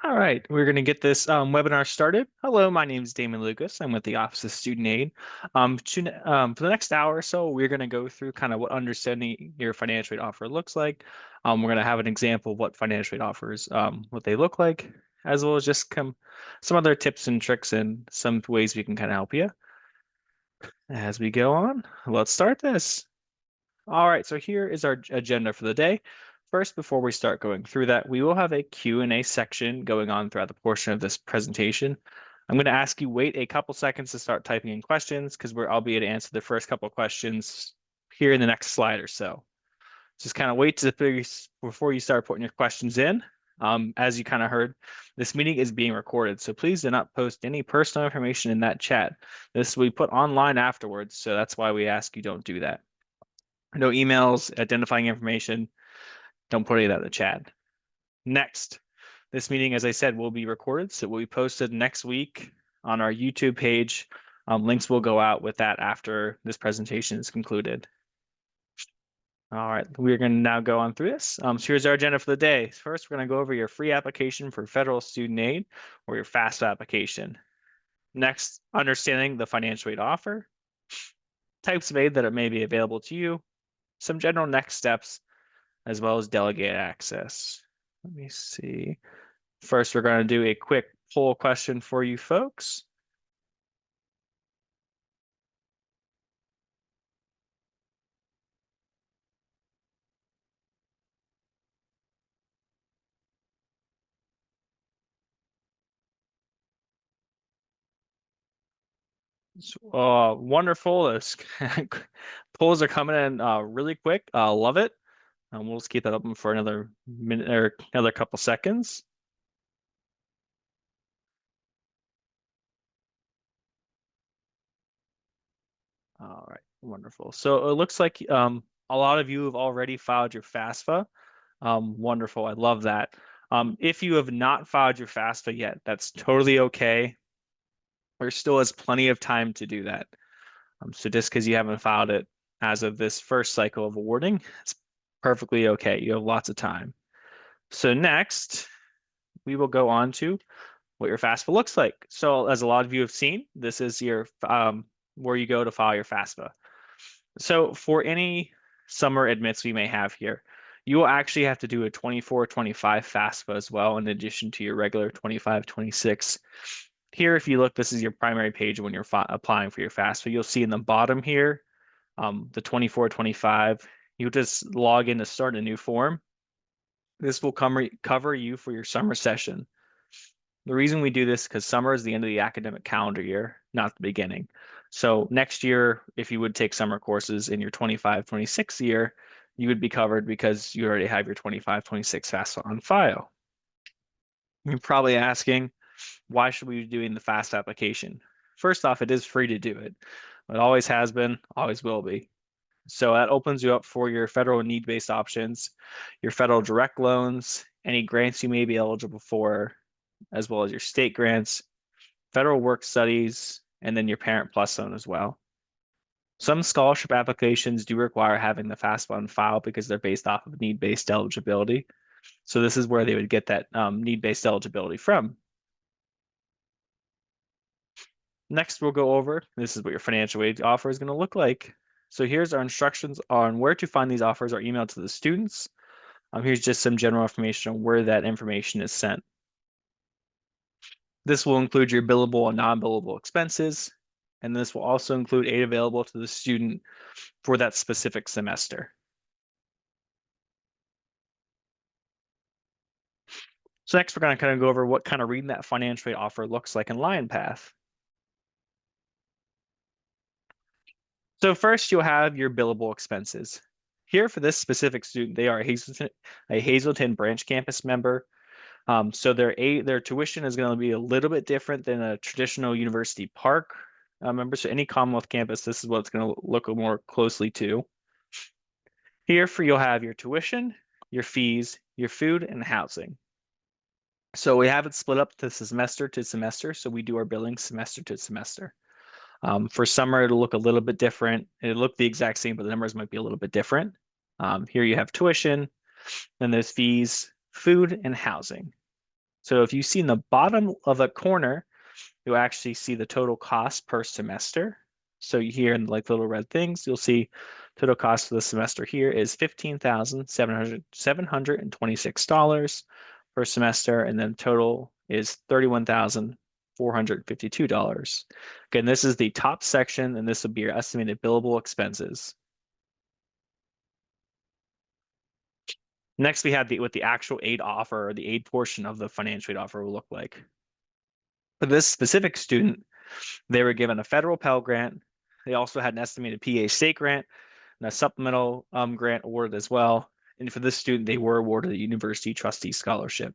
All right, we're going to get this webinar started. Hello, my name is Damon Lucas. I'm with the Office of Student Aid. For the next hour or so, we're going to go through kind of what understanding your financial aid offer looks like. We're going to have an example of what financial aid offers, what they look like, as well as just some other tips and tricks and some ways we can kind of help you as we go on. Let's start this. All right, so here is our agenda for the day. First, before we start going through that, we will have a Q&A section going on throughout the portion of this presentation. I'm going to ask you wait a couple seconds to start typing in questions because I'll be able to answer the first couple of questions here in the next slide or so. Just kind of wait before you start putting your questions in. As you kind of heard, this meeting is being recorded, so please do not post any personal information in that chat. This will be put online afterwards, so that's why we ask you don't do that. No emails, identifying information. Don't put any of that in the chat. Next, this meeting, as I said, will be recorded, so it will be posted next week on our YouTube page. Links will go out with that after this presentation is concluded. All right, we're going to now go on through this. So here's our agenda for the day. First, we're going to go over your free application for federal student aid or your FAFSA application. Next, understanding the financial aid offer, types of aid that may be available to you, some general next steps, as well as delegate access. Let me see. First, we're going to do a quick poll question for you folks. Wonderful. Those polls are coming in really quick. Love it. We'll just keep that open for another minute or another couple seconds. All right, wonderful. So it looks like a lot of you have already filed your FAFSA. Wonderful. I love that. If you have not filed your FAFSA yet, that's totally okay. There still is plenty of time to do that. So just because you haven't filed it as of this first cycle of awarding, it's perfectly okay. You have lots of time. So next, we will go on to what your FAFSA looks like. So as a lot of you have seen, this is your where you go to file your FAFSA. So for any summer admits we may have here, you will actually have to do a 24-25 FAFSA as well, in addition to your regular 25-26. Here, if you look, this is your primary page when you're applying for your FAFSA. You'll see in the bottom here, the 24-25. You just log in to start a new form. This will cover you for your summer session. The reason we do this is because summer is the end of the academic calendar year, not the beginning. So next year, if you would take summer courses in your 25-26 year, you would be covered because you already have your 25-26 FAFSA on file. You're probably asking, why should we be doing the FAFSA application? First off, it is free to do it. It always has been, always will be. So that opens you up for your federal need-based options, your federal direct loans, any grants you may be eligible for, as well as your state grants, federal work studies, and then your Parent Plus loan as well. Some scholarship applications do require having the FAFSA on file because they're based off of need-based eligibility. So this is where they would get that need-based eligibility from. Next, we'll go over, this is what your financial aid offer is going to look like. So here's our instructions on where to find these offers are emailed to the students. Here's just some general information on where that information is sent. This will include your billable and non-billable expenses, and this will also include aid available to the student for that specific semester. So next, we're going to kind of go over what kind of reading that financial aid offer looks like in LionPATH. So first, you'll have your billable expenses. Here for this specific student, they are a Hazleton branch campus member. So their tuition is going to be a little bit different than a traditional University Park member. So any Commonwealth campus, this is what it's going to look more closely to. Here you'll have your tuition, your fees, your food, and housing. So we have it split up to semester to semester. So we do our billing semester to semester. For summer, it'll look a little bit different. It'll look the exact same, but the numbers might be a little bit different. Here you have tuition, then there's fees, food, and housing. So if you see in the bottom of the corner, you'll actually see the total cost per semester. So here in like little red things, you'll see total cost for the semester here is $15,726 per semester, and then total is $31,452. Again, this is the top section, and this will be your estimated billable expenses. Next, we have what the actual aid offer, or the aid portion of the financial aid offer will look like. For this specific student, they were given a federal Pell Grant. They also had an estimated PA state grant and a supplemental grant awarded as well. And for this student, they were awarded a University Trustee Scholarship.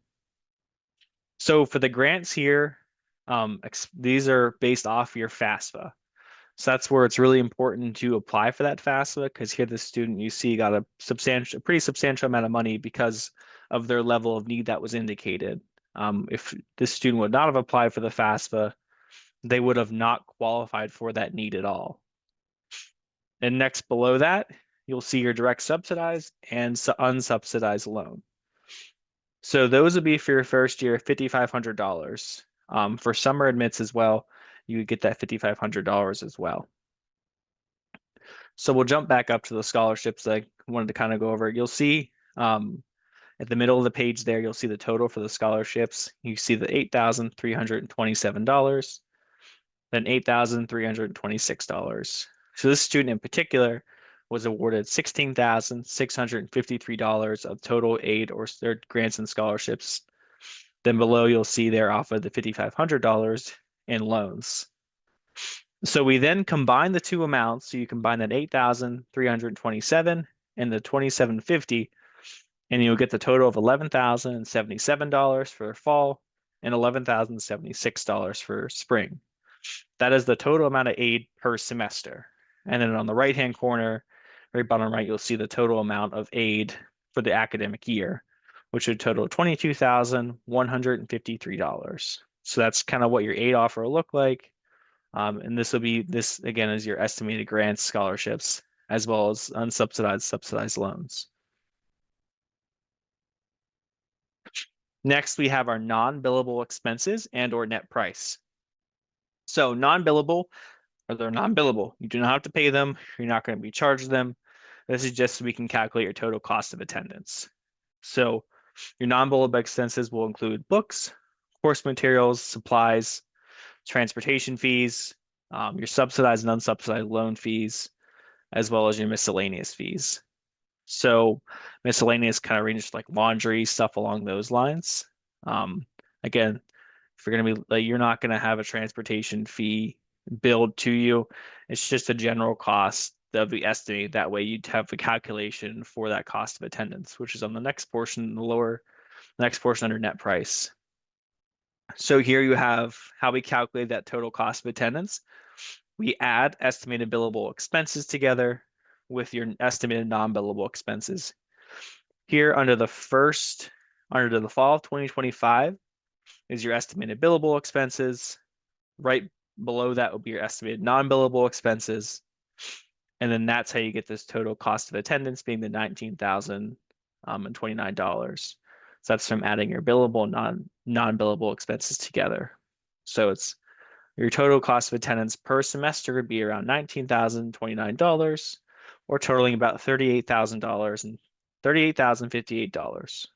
So for the grants here, these are based off your FAFSA. So that's where it's really important to apply for that FAFSA, because here the student you see got a pretty substantial amount of money because of their level of need that was indicated. If this student would not have applied for the FAFSA, they would have not qualified for that need at all. And next below that, you'll see your direct subsidized and unsubsidized loan. So those would be for your first year, $5,500. For summer admits as well, you would get that $5,500 as well. So we'll jump back up to the scholarships I wanted to kind of go over. You'll see at the middle of the page there, you'll see the total for the scholarships. You see the $8,327, then $8,326. So this student in particular was awarded $16,653 of total aid or grants and scholarships. Then below you'll see they're offered the $5,500 in loans. So we then combine the two amounts. So you combine that 8,327 and the 2,750, and you'll get the total of $11,077 for fall and $11,076 for spring. That is the total amount of aid per semester. And then on the right-hand corner, very bottom right, you'll see the total amount of aid for the academic year, which would total $22,153. So that's kind of what your aid offer will look like. And this again is your estimated grants, scholarships, as well as unsubsidized, subsidized loans. Next, we have our non-billable expenses and or net price. So non-billable, or they're non-billable. You do not have to pay them. You're not going to be charged them. This is just so we can calculate your total cost of attendance. So your non-billable expenses will include books, course materials, supplies, transportation fees, your subsidized and unsubsidized loan fees, as well as your miscellaneous fees. So miscellaneous kind of ranges like laundry, stuff along those lines. Again, if you're going to be, you're not going to have a transportation fee billed to you. It's just a general cost of the estimate. That way you'd have a calculation for that cost of attendance, which is on the next portion, the next portion under net price. So here you have how we calculate that total cost of attendance. We add estimated billable expenses together with your estimated non-billable expenses. Here under the fall of 2025 is your estimated billable expenses. Right below that will be your estimated non-billable expenses. And then that's how you get this total cost of attendance being the $19,029. So that's from adding your billable non-billable expenses together. So it's your total cost of attendance per semester would be around $19,029, or totaling about $38,000 and $38,058.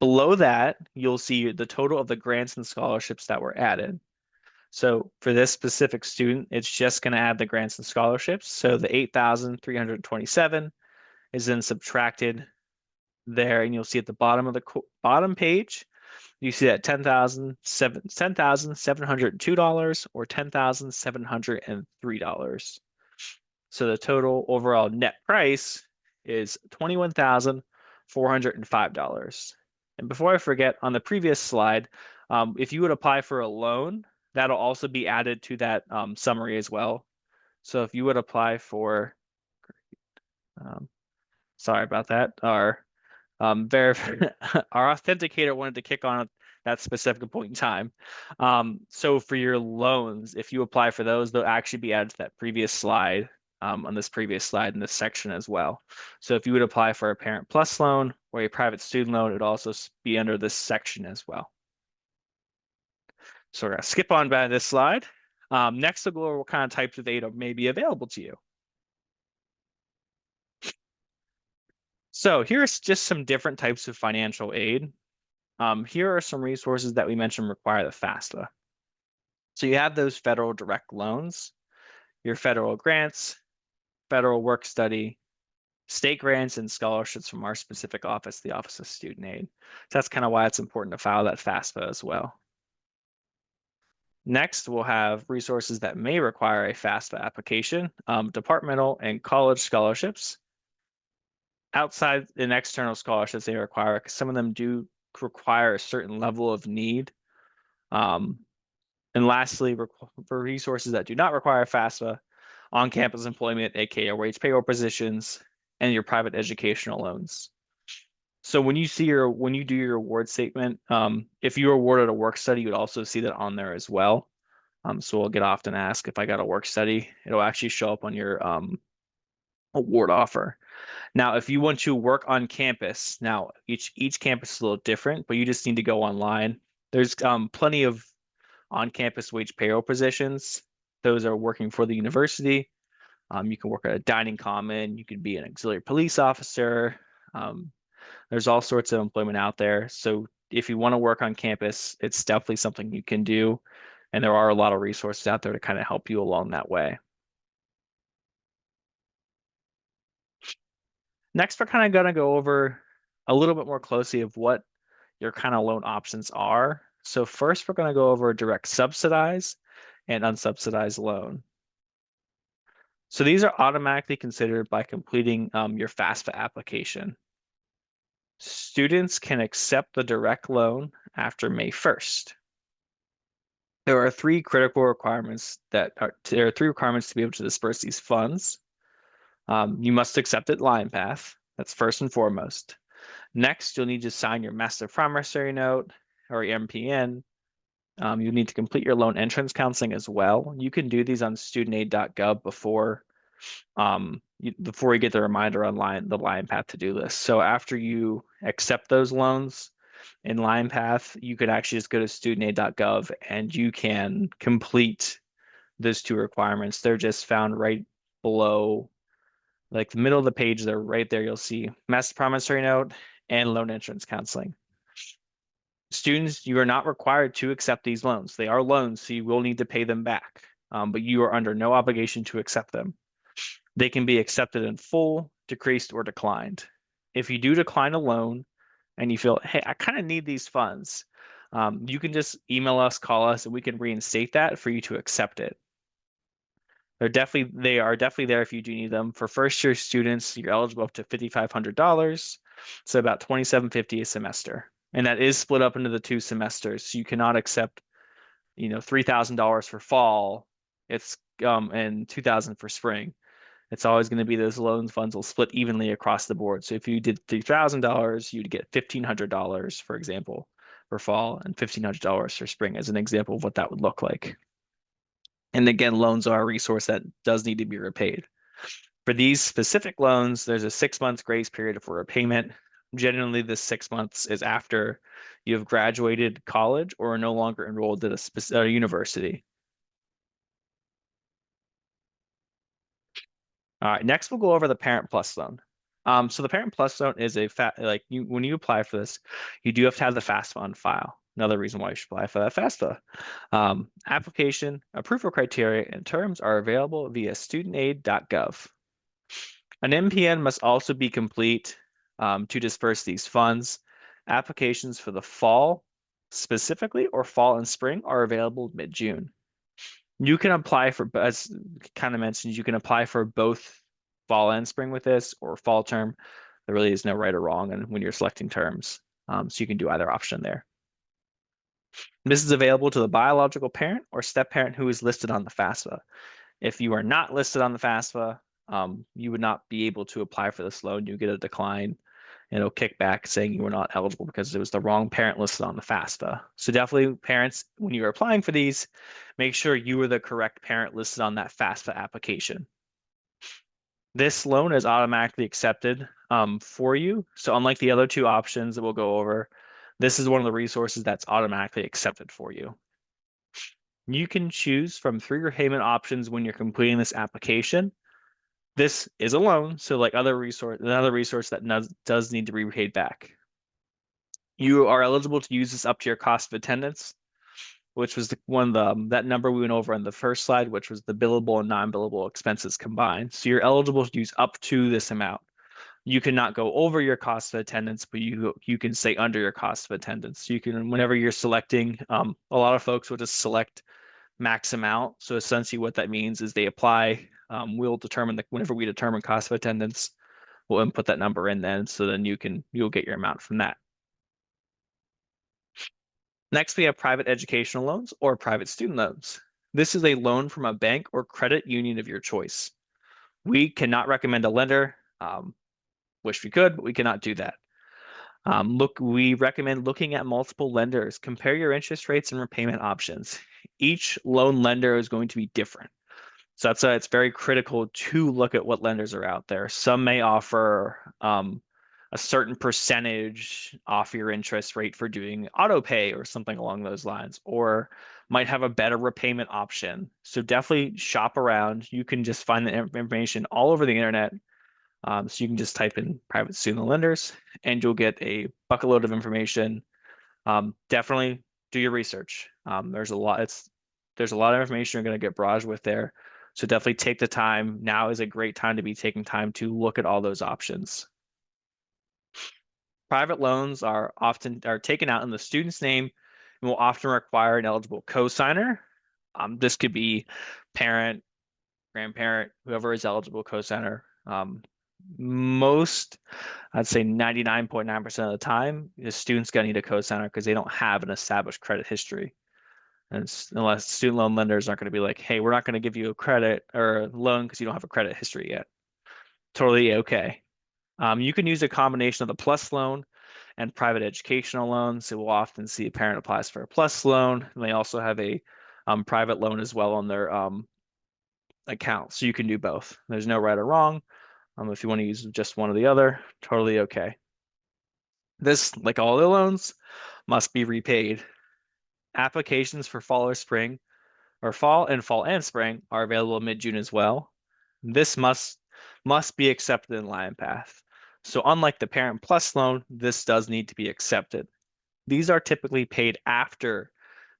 Below that, you'll see the total of the grants and scholarships that were added. So for this specific student, it's just going to add the grants and scholarships. So the 8,327 is then subtracted there, and you'll see at the bottom of the bottom page, you see that $10,702 or $10,703. So the total overall net price is $21,405. And before I forget, on the previous slide, if you would apply for a loan, that'll also be added to that summary as well. So if you would apply for, sorry about that, our authenticator wanted to kick on at that specific point in time. So for your loans, if you apply for those, they'll actually be added to that previous slide. on this previous slide in this section as well. So if you would apply for a Parent Plus loan or a private student loan, it'd also be under this section as well. So we're going to skip on by this slide. Next, we'll go over what kind of types of aid may be available to you. So here's just some different types of financial aid. Here are some resources that we mentioned require the FAFSA. So you have those federal direct loans, your federal grants, federal work study, state grants, and scholarships from our specific office, the Office of Student Aid. So that's kind of why it's important to file that FAFSA as well. Next, we'll have resources that may require a FAFSA application, departmental and college scholarships. Outside and external scholarships they require, because some of them do require a certain level of need. And lastly, for resources that do not require FAFSA, on-campus employment, aka wage payroll positions, and your private educational loans. So when you do your award statement, if you were awarded a work study, you would also see that on there as well. So we'll get often asked if I got a work study, it'll actually show up on your award offer. Now, if you want to work on campus, now each campus is a little different, but you just need to go online. There's plenty of on-campus wage payroll positions. Those are working for the university. You can work at a dining common. You could be an auxiliary police officer. There's all sorts of employment out there. So if you want to work on campus, it's definitely something you can do. And there are a lot of resources out there to kind of help you along that way. Next, we're kind of going to go over a little bit more closely of what your kind of loan options are. So first, we're going to go over direct subsidized and unsubsidized loan. So these are automatically considered by completing your FAFSA application. Students can accept the direct loan after May 1st. There are three critical requirements there are three requirements to be able to disperse these funds. You must accept it LionPATH. That's first and foremost. Next, you'll need to sign your master promissory note or MPN. You'll need to complete your loan entrance counseling as well. You can do these on studentaid.gov before you get the reminder on the LionPATH to-do list. So after you accept those loans in LionPATH, you could actually just go to studentaid.gov and you can complete those two requirements. They're just found right below, like the middle of the page. They're right there. You'll see master promissory note and loan entrance counseling. Students, you are not required to accept these loans. They are loans, so you will need to pay them back, but you are under no obligation to accept them. They can be accepted in full, decreased, or declined. If you do decline a loan and you feel, hey, I kind of need these funds, you can just email us, call us, and we can reinstate that for you to accept it. They are definitely there if you do need them. For first-year students, you're eligible up to $5,500, so about $2,750 a semester. And that is split up into the 2 semesters. So you cannot accept, $3,000 for fall. It's and $2,000 for spring. It's always going to be those loan funds will split evenly across the board. So if you did $3,000, you'd get $1,500, for example, for fall, and $1,500 for spring as an example of what that would look like. And again, loans are a resource that does need to be repaid. For these specific loans, there's a 6 months grace period for repayment. Generally, this 6 months is after you have graduated college or are no longer enrolled at a university. All right, next we'll go over the Parent Plus loan. So the Parent Plus loan is when you apply for this, you do have to have the FAFSA on file. Another reason why you should apply for that FAFSA. Application, approval criteria, and terms are available via studentaid.gov. An MPN must also be complete to disperse these funds. Applications for the fall specifically or fall and spring are available mid-June. You can apply for, as kind of mentioned, you can apply for both fall and spring with this or fall term. There really is no right or wrong when you're selecting terms. So you can do either option there. This is available to the biological parent or step parent who is listed on the FAFSA. If you are not listed on the FAFSA, you would not be able to apply for this loan. You get a decline and it'll kick back saying you were not eligible because it was the wrong parent listed on the FAFSA. So definitely parents, when you're applying for these, make sure you are the correct parent listed on that FAFSA application. This loan is automatically accepted for you. So unlike the other two options that we'll go over, this is one of the resources that's automatically accepted for you. You can choose from three repayment options when you're completing this application. This is a loan, so like another resource that does need to be repaid back. You are eligible to use this up to your cost of attendance, which was that number we went over on the first slide, which was the billable and non-billable expenses combined. So you're eligible to use up to this amount. You cannot go over your cost of attendance, but you can stay under your cost of attendance. You can, whenever you're selecting, a lot of folks will just select max amount. So essentially what that means is they apply, whenever we determine cost of attendance, we'll input that number in then, so then you'll get your amount from that. Next, we have private educational loans or private student loans. This is a loan from a bank or credit union of your choice. We cannot recommend a lender. Wish we could, but we cannot do that. We recommend looking at multiple lenders. Compare your interest rates and repayment options. Each loan lender is going to be different. So that's why it's very critical to look at what lenders are out there. Some may offer a certain percentage off your interest rate for doing auto pay or something along those lines, or might have a better repayment option. So definitely shop around. You can just find the information all over the internet. So you can just type in private student lenders and you'll get a bucket load of information. Definitely do your research. There's a lot of information you're going to get barraged with there. So definitely take the time. Now is a great time to be taking time to look at all those options. Private loans are taken out in the student's name and will often require an eligible co-signer. This could be parent, grandparent, whoever is eligible co-signer. I'd say 99.9% of the time, the student's going to need a co-signer because they don't have an established credit history. And unless student loan lenders aren't going to be like, hey, we're not going to give you a credit or a loan because you don't have a credit history yet. Totally okay. You can use a combination of the PLUS loan and private educational loans. So we'll often see a parent applies for a PLUS loan, and they also have a private loan as well on their account. So you can do both. There's no right or wrong. If you want to use just one or the other, totally okay. This, like all the loans, must be repaid. Applications for fall or spring, or fall and spring, are available mid-June as well. This must be accepted in LionPATH. So unlike the Parent Plus loan, this does need to be accepted. These are typically paid after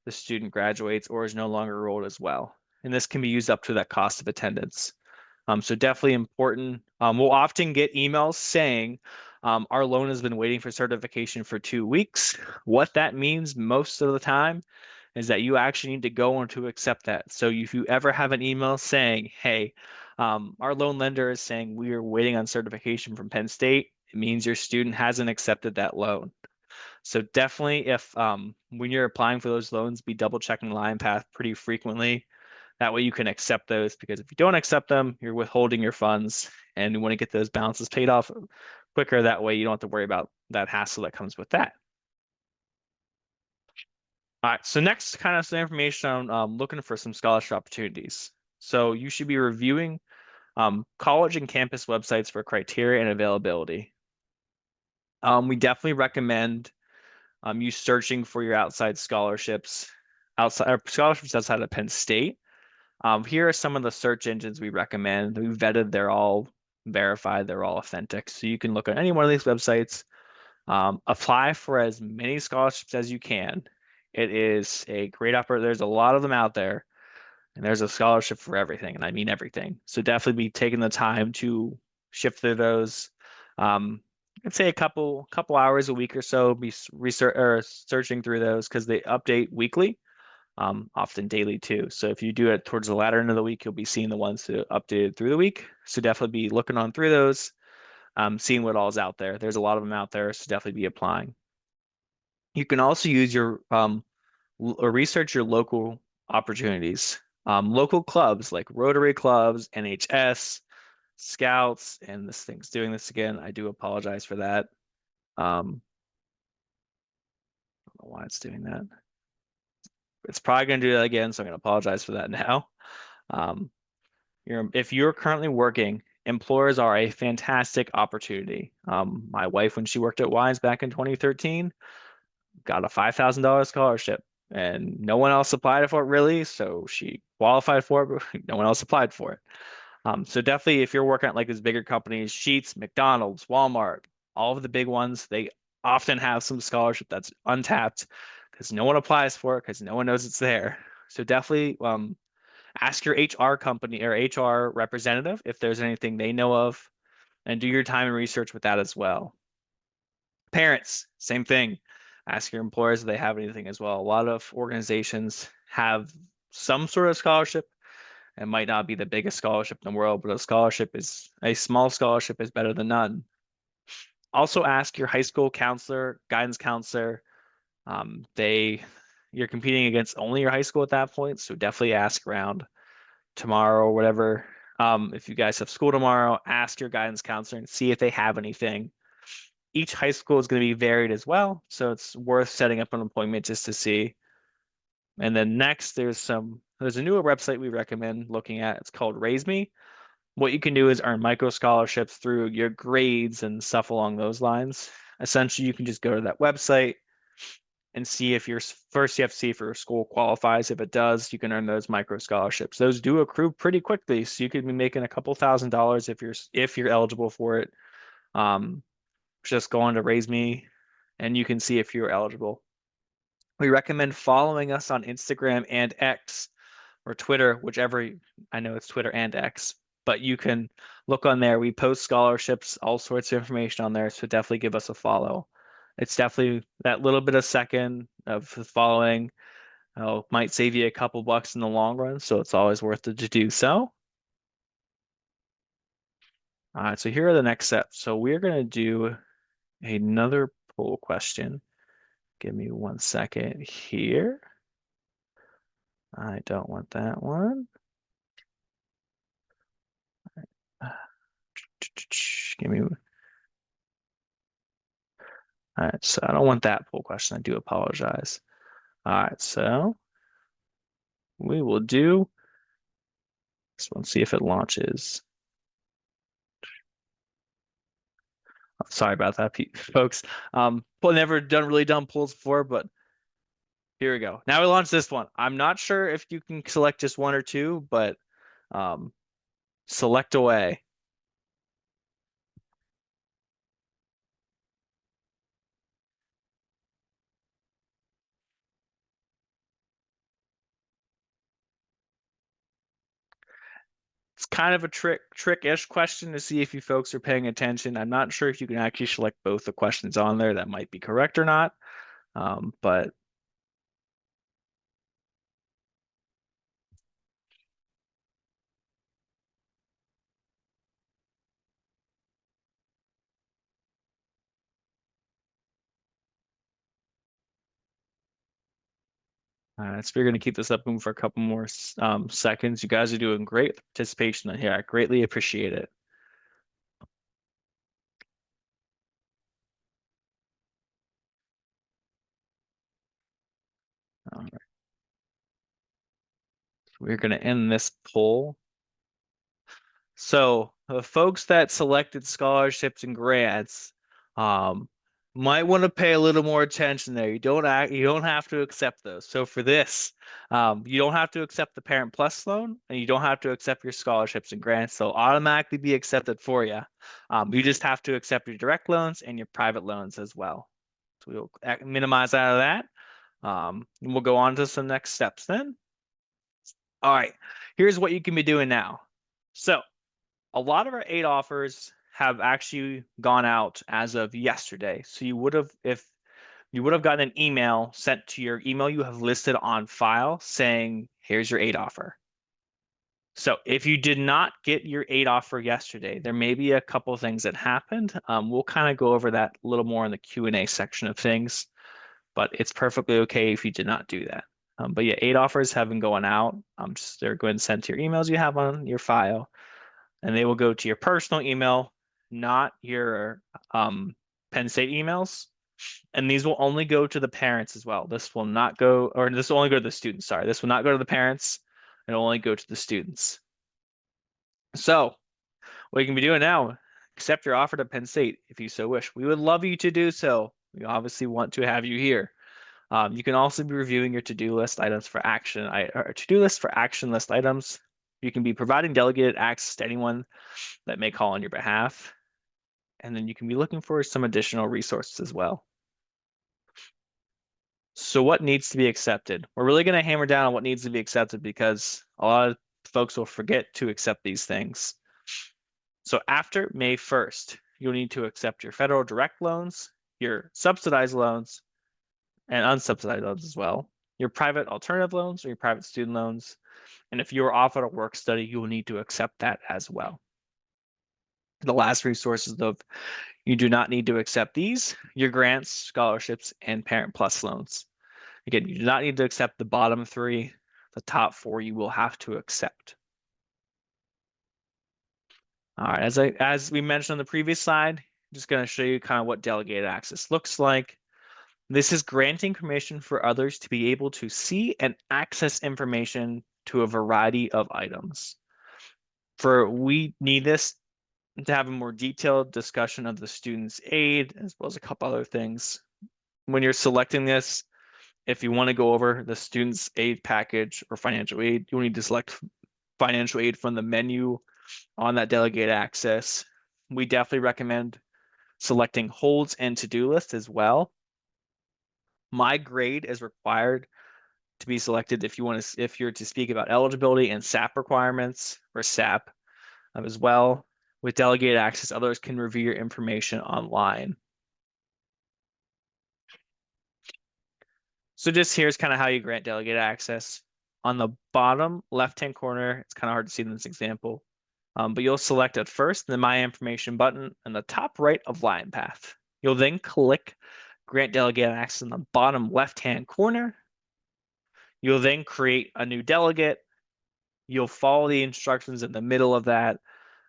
the student graduates or is no longer enrolled as well. And this can be used up to that cost of attendance. So definitely important. We'll often get emails saying our loan has been waiting for certification for 2 weeks. What that means most of the time is that you actually need to go on to accept that. So if you ever have an email saying, hey, our loan lender is saying we are waiting on certification from Penn State, it means your student hasn't accepted that loan. So definitely if when you're applying for those loans, be double checking LionPATH pretty frequently. That way you can accept those, because if you don't accept them, you're withholding your funds and you want to get those balances paid off quicker. That way you don't have to worry about that hassle that comes with that. All right, so next, kind of some information on looking for some scholarship opportunities. So you should be reviewing college and campus websites for criteria and availability. We definitely recommend you searching for your scholarships outside of Penn State. Here are some of the search engines we recommend. We've vetted, they're all verified, they're all authentic. So you can look at any one of these websites, apply for as many scholarships as you can. It is a great opportunity. There's a lot of them out there, and there's a scholarship for everything, and I mean everything. So definitely be taking the time to shift through those. I'd say a couple hours a week or so, be research or searching through those because they update weekly, often daily too. So if you do it towards the latter end of the week, you'll be seeing the ones that are updated through the week. So definitely be looking on through those, seeing what all is out there. There's a lot of them out there, so definitely be applying. You can also use your or research your local opportunities. Local clubs like Rotary clubs, NHS, Scouts, and this thing's doing this again. I do apologize for that. I don't know why it's doing that. It's probably going to do that again, so I'm going to apologize for that now. If you're currently working employers are a fantastic opportunity. My wife, when she worked at Wise back in 2013, got a $5,000 scholarship, and no one else applied for it really, so she qualified for it, but no one else applied for it. So definitely, if you're working at like these bigger companies, Sheetz, McDonald's, Walmart, all of the big ones, they often have some scholarship that's untapped because no one applies for it because no one knows it's there. So definitely ask your HR company or HR representative if there's anything they know of, and do your time and research with that as well. Parents, same thing. Ask your employers if they have anything as well. A lot of organizations have some sort of scholarship. It might not be the biggest scholarship in the world, but a small scholarship is better than none. Also ask your high school counselor, guidance counselor. You're competing against only your high school at that point, so definitely ask around tomorrow or whatever. If you guys have school tomorrow, ask your guidance counselor and see if they have anything. Each high school is going to be varied as well, so it's worth setting up an appointment just to see. And then next, there's a newer website we recommend looking at. It's called Raise Me. What you can do is earn micro scholarships through your grades and stuff along those lines. Essentially, you can just go to that website and see if first you have to see if your school qualifies. If it does, you can earn those micro scholarships. Those do accrue pretty quickly, so you could be making a couple $1,000s if you're eligible for it. Just go on to Raise Me, and you can see if you're eligible. We recommend following us on Instagram and X or Twitter, whichever. I know it's Twitter and X, but you can look on there. We post scholarships, all sorts of information on there, so definitely give us a follow. It's definitely that little bit of second of following might save you a couple bucks in the long run, so it's always worth it to do so. All right, so here are the next steps. So we're going to do another poll question. Give me 1 second here. I don't want that one. Give me. All right, so I don't want that poll question. I do apologize. All right, so we will do this one, see if it launches. Sorry about that, folks. Never really done polls before, but here we go. Now we launch this one. I'm not sure if you can select just one or two, but select away. It's kind of a trick-ish question to see if you folks are paying attention. I'm not sure if you can actually select both the questions on there. That might be correct or not. But so we're going to keep this up for a couple more seconds. You guys are doing great participation here. I greatly appreciate it. All right. We're going to end this poll. So the folks that selected scholarships and grants might want to pay a little more attention there. You don't have to accept those. So for this, you don't have to accept the Parent Plus loan, and you don't have to accept your scholarships and grants. They'll automatically be accepted for you. You just have to accept your direct loans and your private loans as well. So we'll minimize out of that. And we'll go on to some next steps then. All right, here's what you can be doing now. So a lot of our aid offers have actually gone out as of yesterday. So if you would have gotten an email sent to your email you have listed on file saying, here's your aid offer. So if you did not get your aid offer yesterday, there may be a couple of things that happened. We'll kind of go over that a little more in the Q&A section of things, but it's perfectly okay if you did not do that. But yeah, aid offers have been going out. They're going to send to your emails you have on your file, and they will go to your personal email, not your Penn State emails. And these will only go to the parents as well. This will only go to the students. Sorry, this will not go to the parents. It'll only go to the students. So What you can be doing now, accept your offer to Penn State if you so wish. We would love you to do so. We obviously want to have you here. You can also be reviewing your to-do list items for action, or to-do list for action list items. You can be providing delegated access to anyone that may call on your behalf. And then you can be looking for some additional resources as well. So what needs to be accepted? We're really going to hammer down on what needs to be accepted because a lot of folks will forget to accept these things. So after May 1st, you'll need to accept your federal direct loans, your subsidized loans, and unsubsidized loans as well, your private alternative loans or your private student loans. And if you are offered a work study, you will need to accept that as well. The last resources, though, you do not need to accept these, your grants, scholarships, and Parent Plus loans. Again, you do not need to accept the bottom three. The top four you will have to accept. All right, as we mentioned on the previous slide, I'm just going to show you kind of what delegated access looks like. This is granting permission for others to be able to see and access information to a variety of items. We need this to have a more detailed discussion of the student's aid, as well as a couple other things. When you're selecting this, if you want to go over the student's aid package or financial aid, you'll need to select financial aid from the menu on that delegated access. We definitely recommend selecting holds and to-do list as well. My grade is required to be selected if you're to speak about eligibility and SAP requirements or SAP as well. With delegated access, others can review your information online. So just here's kind of how you grant delegated access. On the bottom left-hand corner, it's kind of hard to see in this example, but you'll select at first the My Information button in the top right of LionPATH. You'll then click Grant Delegated Access in the bottom left-hand corner. You'll then create a new delegate. You'll follow the instructions in the middle of that.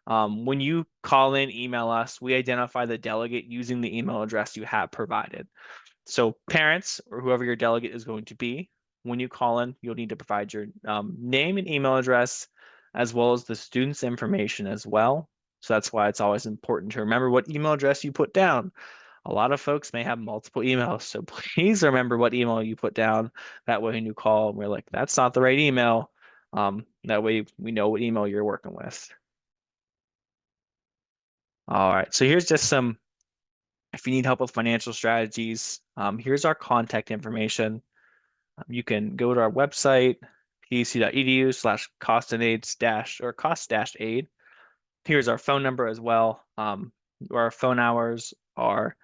When you call in, email us, we identify the delegate using the email address you have provided. So parents or whoever your delegate is going to be, when you call in, you'll need to provide your name and email address, as well as the student's information as well. So that's why it's always important to remember what email address you put down. A lot of folks may have multiple emails, so please remember what email you put down. That way when you call, we're like, that's not the right email. That way we know what email you're working with. All right, so here's just some, if you need help with financial strategies, here's our contact information. You can go to our website, pec.edu/cost-aid. Here's our phone number as well. Our phone hours are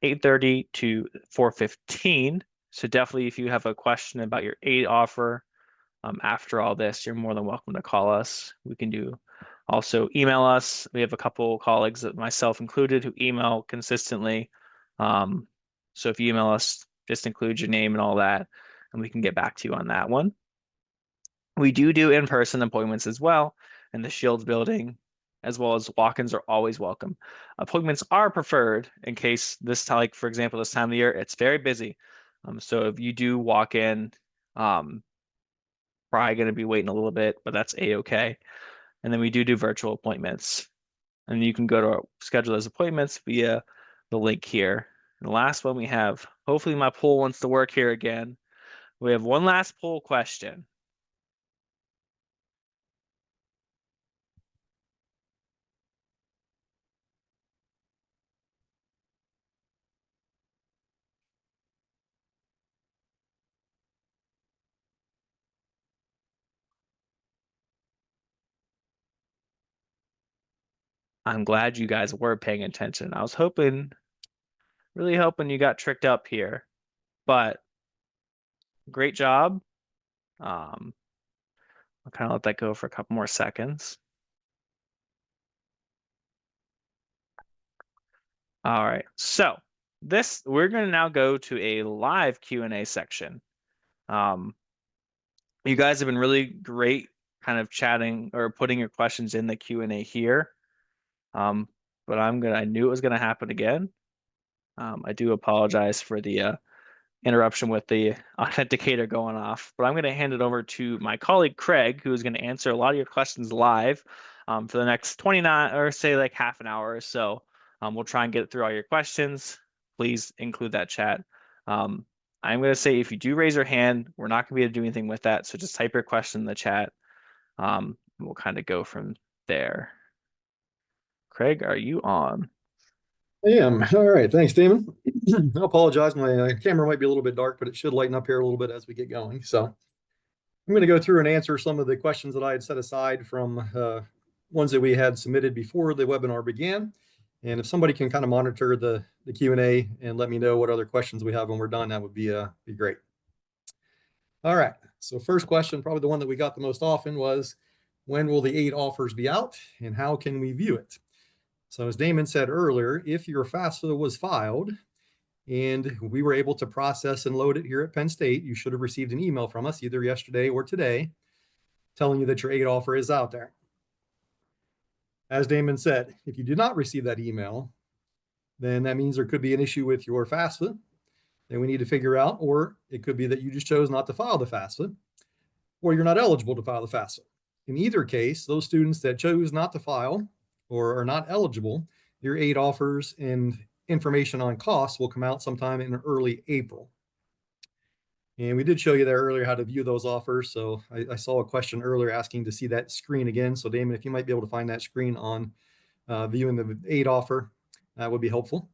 8:30 to 4:15. So definitely if you have a question about your aid offer after all this, you're more than welcome to call us. We can do also email us. We have a couple colleagues, myself included, who email consistently. So if you email us, just include your name and all that, and we can get back to you on that one. We do in-person appointments as well in the Shields building, as well as walk-ins are always welcome. Appointments are preferred in case this, like for example, this time of the year, it's very busy. So if you do walk in, probably going to be waiting a little bit, but that's a-okay. And then we do virtual appointments. And you can go to our schedule those appointments via the link here. And the last one we have, hopefully my poll wants to work here again. We have one last poll question. I'm glad you guys were paying attention. I was really hoping you got tricked up here, but great job. I'll kind of let that go for a couple more seconds. All right, so we're going to now go to a live Q&A section. You guys have been really great kind of chatting or putting your questions in the Q&A here. But I knew it was going to happen again. I do apologize for the interruption with the authenticator going off, but I'm going to hand it over to my colleague Craig, who is going to answer a lot of your questions live. for the next 29 or say like half an hour or so. We'll try and get through all your questions. Please include that chat. I'm going to say if you do raise your hand, we're not going to be able to do anything with that. So just type your question in the chat. We'll kind of go from there. Craig, are you on? I am. All right. Thanks, Damon. I apologize. My camera might be a little bit dark, but it should lighten up here a little bit as we get going. So I'm going to go through and answer some of the questions that I had set aside from ones that we had submitted before the webinar began. And if somebody can kind of monitor the Q&A and let me know what other questions we have when we're done, that would be great. All right. So first question, probably the one that we got the most often was, when will the aid offers be out and how can we view it? So as Damon said earlier, if your FAFSA was filed and we were able to process and load it here at Penn State, you should have received an email from us either yesterday or today telling you that your aid offer is out there. As Damon said, if you did not receive that email, then that means there could be an issue with your FAFSA that we need to figure out, or it could be that you just chose not to file the FAFSA, or you're not eligible to file the FAFSA. In either case, those students that chose not to file or are not eligible, your aid offers and information on costs will come out sometime in early April. And we did show you there earlier how to view those offers. So I saw a question earlier asking to see that screen again. So Damon, if you might be able to find that screen on viewing the aid offer, that would be helpful.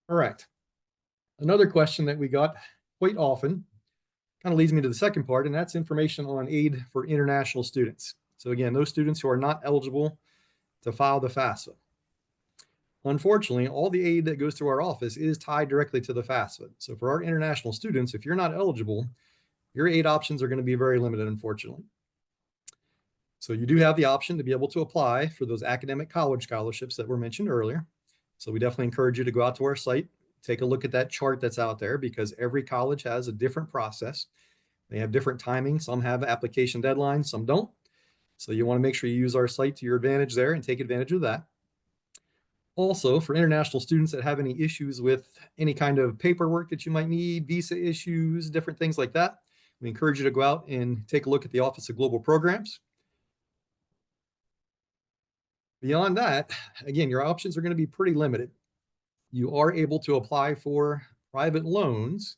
All right. Another question that we got quite often kind of leads me to the second part, and that's information on aid for international students. So again, those students who are not eligible to file the FAFSA. Unfortunately, all the aid that goes through our office is tied directly to the FAFSA. So for our international students, if you're not eligible, your aid options are going to be very limited, unfortunately. So you do have the option to be able to apply for those academic college scholarships that were mentioned earlier. So we definitely encourage you to go out to our site, take a look at that chart that's out there, because every college has a different process. They have different timing. Some have application deadlines, some don't. So you want to make sure you use our site to your advantage there and take advantage of that. Also, for international students that have any issues with any kind of paperwork that you might need, visa issues, different things like that, we encourage you to go out and take a look at the Office of Global Programs. Beyond that, again, your options are going to be pretty limited. You are able to apply for private loans,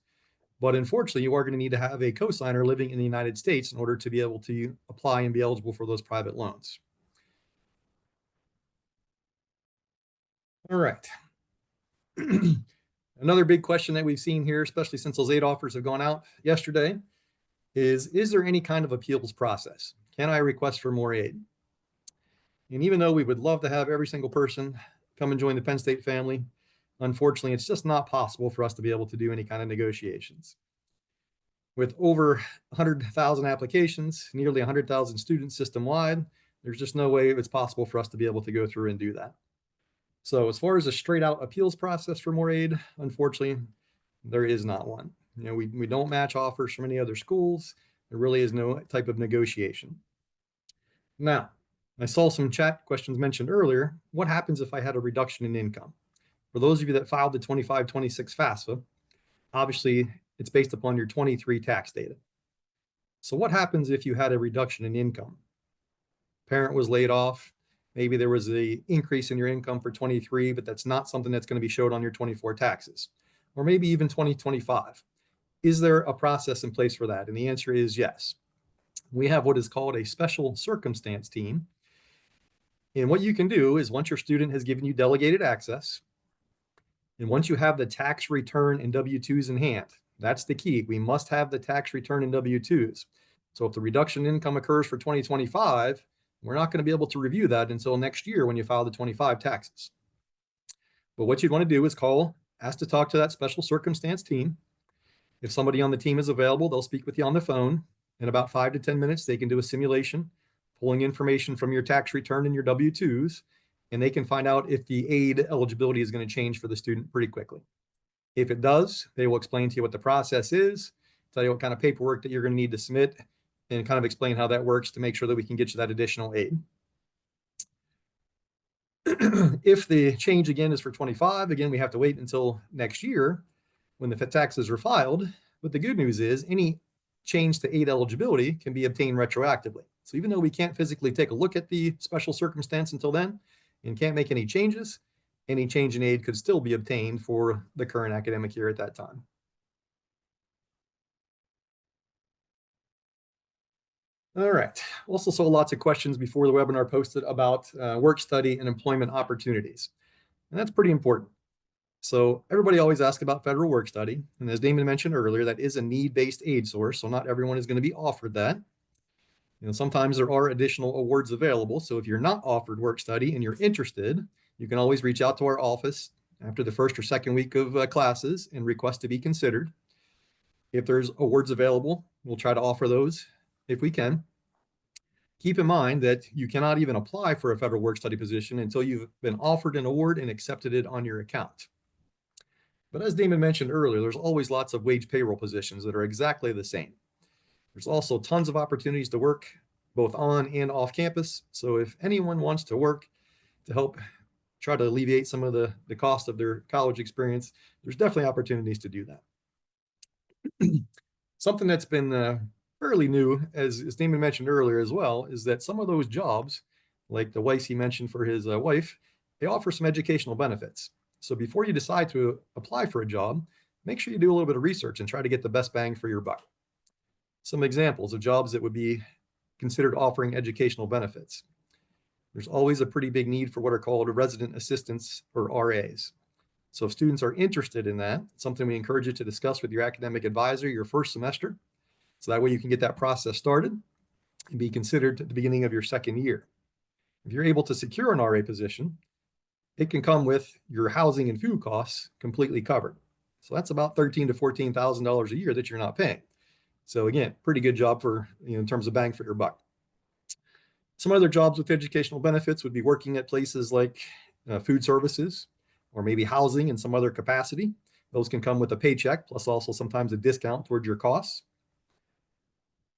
but unfortunately, you are going to need to have a cosigner living in the United States in order to be able to apply and be eligible for those private loans. All right. Another big question that we've seen here, especially since those aid offers have gone out yesterday, is there any kind of appeals process? Can I request for more aid? And even though we would love to have every single person come and join the Penn State family, unfortunately, it's just not possible for us to be able to do any kind of negotiations. With over 100,000 applications, nearly 100,000 students system-wide, there's just no way it's possible for us to be able to go through and do that. So as far as a straight out appeals process for more aid, unfortunately, there is not one. You know, we don't match offers from any other schools. There really is no type of negotiation. Now, I saw some chat questions mentioned earlier. What happens if I had a reduction in income? For those of you that filed the 25-26 FAFSA, obviously it's based upon your 23 tax data. So what happens if you had a reduction in income? Parent was laid off. Maybe there was an increase in your income for 23, but that's not something that's going to be showed on your 24 taxes, or maybe even 2025. Is there a process in place for that? And the answer is yes. We have what is called a special circumstance team. And what you can do is, once your student has given you delegated access, and once you have the tax return and W-2s in hand, that's the key. We must have the tax return and W-2s. So if the reduction in income occurs for 2025, we're not going to be able to review that until next year when you file the 25 taxes. But what you'd want to do is ask to talk to that special circumstance team. If somebody on the team is available, they'll speak with you on the phone. In about 5 to 10 minutes, they can do a simulation, pulling information from your tax return and your W-2s, and they can find out if the aid eligibility is going to change for the student pretty quickly. If it does, they will explain to you what the process is, tell you what kind of paperwork that you're going to need to submit, and kind of explain how that works to make sure that we can get you that additional aid. If the change again is for 25, again, we have to wait until next year when the taxes are filed. But the good news is any change to aid eligibility can be obtained retroactively. So even though we can't physically take a look at the special circumstance until then and can't make any changes, any change in aid could still be obtained for the current academic year at that time. All right. Also saw lots of questions before the webinar posted about work study and employment opportunities. And that's pretty important. So everybody always asks about federal work study. And as Damon mentioned earlier, that is a need-based aid source. So not everyone is going to be offered that. Sometimes there are additional awards available. So if you're not offered work study and you're interested, you can always reach out to our office after the first or second week of classes and request to be considered. If there's awards available, we'll try to offer those if we can. Keep in mind that you cannot even apply for a federal work study position until you've been offered an award and accepted it on your account. But as Damon mentioned earlier, there's always lots of wage payroll positions that are exactly the same. There's also tons of opportunities to work both on and off campus. So if anyone wants to work to help try to alleviate some of the cost of their college experience, there's definitely opportunities to do that. Something that's been fairly new, as Damon mentioned earlier as well, is that some of those jobs, like the Weiss he mentioned for his wife, they offer some educational benefits. So before you decide to apply for a job, make sure you do a little bit of research and try to get the best bang for your buck. Some examples of jobs that would be considered offering educational benefits. There's always a pretty big need for what are called resident assistants, or RAs. So if students are interested in that, it's something we encourage you to discuss with your academic advisor your first semester. So that way you can get that process started and be considered at the beginning of your second year. If you're able to secure an RA position, it can come with your housing and food costs completely covered. So that's about $13,000 to $14,000 a year that you're not paying. So again, pretty good job for, in terms of bang for your buck. Some other jobs with educational benefits would be working at places like food services, or maybe housing in some other capacity. Those can come with a paycheck, plus also sometimes a discount towards your costs.